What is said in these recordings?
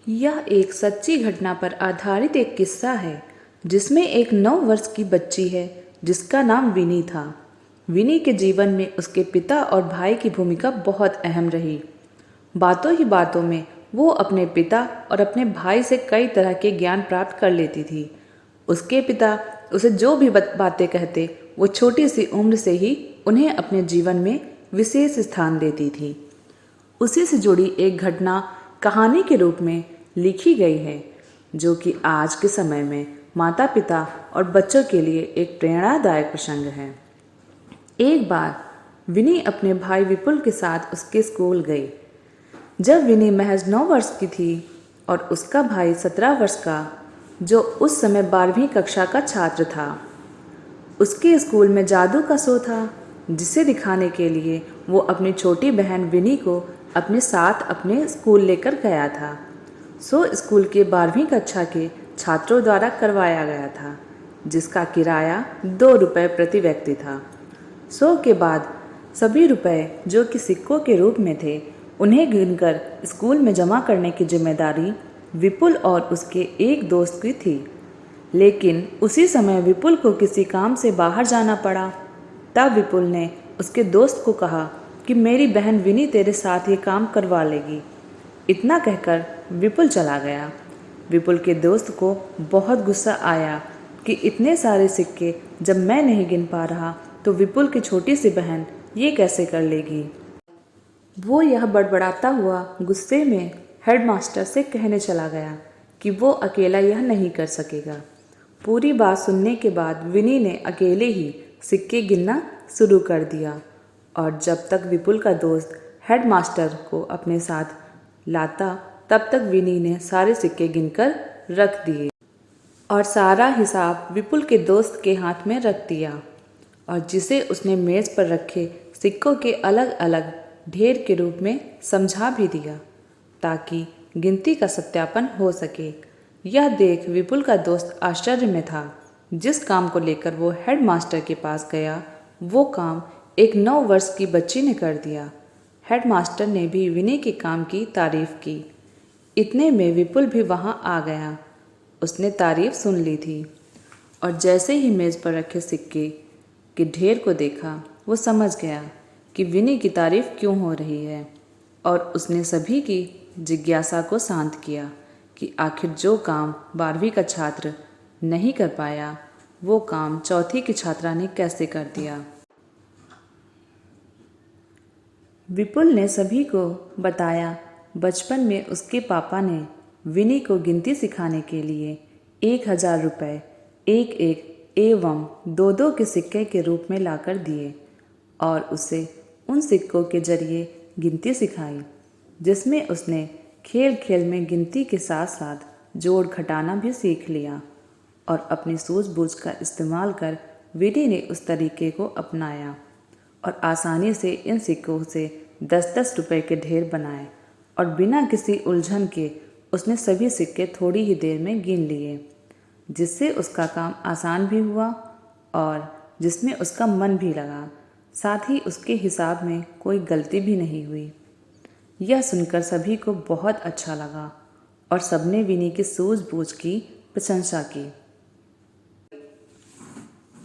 यह एक सच्ची घटना पर आधारित एक किस्सा है जिसमें एक 9 वर्ष की बच्ची है जिसका नाम विनी था। विनी के जीवन में उसके पिता और भाई की भूमिका बहुत अहम रही। बातों ही बातों में वो अपने पिता और अपने भाई से कई तरह के ज्ञान प्राप्त कर लेती थी। उसके पिता उसे जो भी बातें कहते वो छोटी सी उम्र से ही उन्हें अपने जीवन में विशेष स्थान देती थी। उसी से जुड़ी एक घटना कहानी के रूप में लिखी गई है जो कि आज के समय में माता पिता और बच्चों के लिए एक प्रेरणादायक प्रसंग है। एक बार विनी अपने भाई विपुल के साथ उसके स्कूल गई। जब विनी महज 9 वर्ष की थी और उसका भाई 17 वर्ष का, जो उस समय 12वीं कक्षा का छात्र था। उसके स्कूल में जादू का शो था जिसे दिखाने के लिए वो अपनी छोटी बहन विनी को अपने साथ अपने स्कूल लेकर गया था। शो स्कूल के 12वीं कक्षा के छात्रों द्वारा करवाया गया था जिसका किराया 2 रुपये प्रति व्यक्ति था। शो के बाद सभी रुपए जो कि सिक्कों के रूप में थे उन्हें गिनकर स्कूल में जमा करने की जिम्मेदारी विपुल और उसके एक दोस्त की थी। लेकिन उसी समय विपुल को किसी काम से बाहर जाना पड़ा। तब विपुल ने उसके दोस्त को कहा कि मेरी बहन विनी तेरे साथ ये काम करवा लेगी। इतना कहकर विपुल चला गया। विपुल के दोस्त को बहुत गुस्सा आया कि इतने सारे सिक्के जब मैं नहीं गिन पा रहा तो विपुल की छोटी सी बहन ये कैसे कर लेगी। वो यह बड़बड़ाता हुआ गुस्से में हेडमास्टर से कहने चला गया कि वो अकेला यह नहीं कर सकेगा। पूरी बात सुनने के बाद विनी ने अकेले ही सिक्के गिनना शुरू कर दिया और जब तक विपुल का दोस्त हेडमास्टर को अपने साथ लाता तब तक विनी ने सारे सिक्के गिनकर रख दिए और सारा हिसाब विपुल के दोस्त के हाथ में रख दिया और जिसे उसने मेज़ पर रखे सिक्कों के अलग अलग ढेर के रूप में समझा भी दिया ताकि गिनती का सत्यापन हो सके। यह देख विपुल का दोस्त आश्चर्य में था। जिस काम को लेकर वो हेडमास्टर के पास गया वो काम एक 9 वर्ष की बच्ची ने कर दिया। हेडमास्टर ने भी विनी के काम की तारीफ की। इतने में विपुल भी वहाँ आ गया। उसने तारीफ सुन ली थी और जैसे ही मेज़ पर रखे सिक्के के ढेर को देखा वो समझ गया कि विनी की तारीफ क्यों हो रही है और उसने सभी की जिज्ञासा को शांत किया कि आखिर जो काम 12वीं का छात्र नहीं कर पाया वो काम चौथी की छात्रा ने कैसे कर दिया। विपुल ने सभी को बताया बचपन में उसके पापा ने विनी को गिनती सिखाने के लिए 1000 रुपये एक एक एवं 2-2 के सिक्के के रूप में लाकर दिए और उसे उन सिक्कों के जरिए गिनती सिखाई जिसमें उसने खेल खेल में गिनती के साथ साथ जोड़ घटाना भी सीख लिया और अपनी सूझबूझ का इस्तेमाल कर विनी ने उस तरीके को अपनाया और आसानी से इन सिक्कों से 10-10 रुपए के ढेर बनाए और बिना किसी उलझन के उसने सभी सिक्के थोड़ी ही देर में गिन लिए जिससे उसका काम आसान भी हुआ और जिसमें उसका मन भी लगा। साथ ही उसके हिसाब में कोई गलती भी नहीं हुई। यह सुनकर सभी को बहुत अच्छा लगा और सबने विनी की सूझबूझ की प्रशंसा की।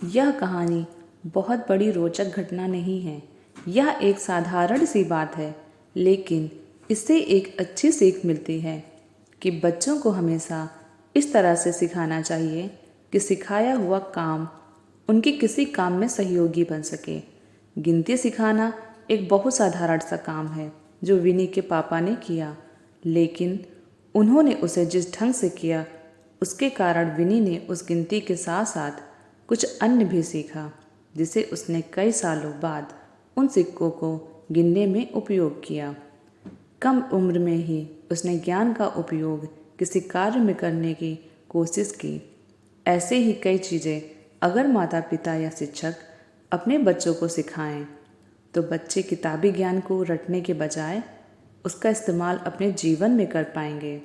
यह कहानी बहुत बड़ी रोचक घटना नहीं है। यह एक साधारण सी बात है लेकिन इससे एक अच्छी सीख मिलती है कि बच्चों को हमेशा इस तरह से सिखाना चाहिए कि सिखाया हुआ काम उनके किसी काम में सहयोगी बन सके। गिनती सिखाना एक बहुत साधारण सा काम है जो विनी के पापा ने किया, लेकिन उन्होंने उसे जिस ढंग से किया उसके कारण विनी ने उस गिनती के साथ साथ कुछ अन्य भी सीखा जिसे उसने कई सालों बाद उन सिक्कों को गिनने में उपयोग किया। कम उम्र में ही उसने ज्ञान का उपयोग किसी कार्य में करने की कोशिश की। ऐसे ही कई चीज़ें अगर माता पिता या शिक्षक अपने बच्चों को सिखाएं तो बच्चे किताबी ज्ञान को रटने के बजाय उसका इस्तेमाल अपने जीवन में कर पाएंगे।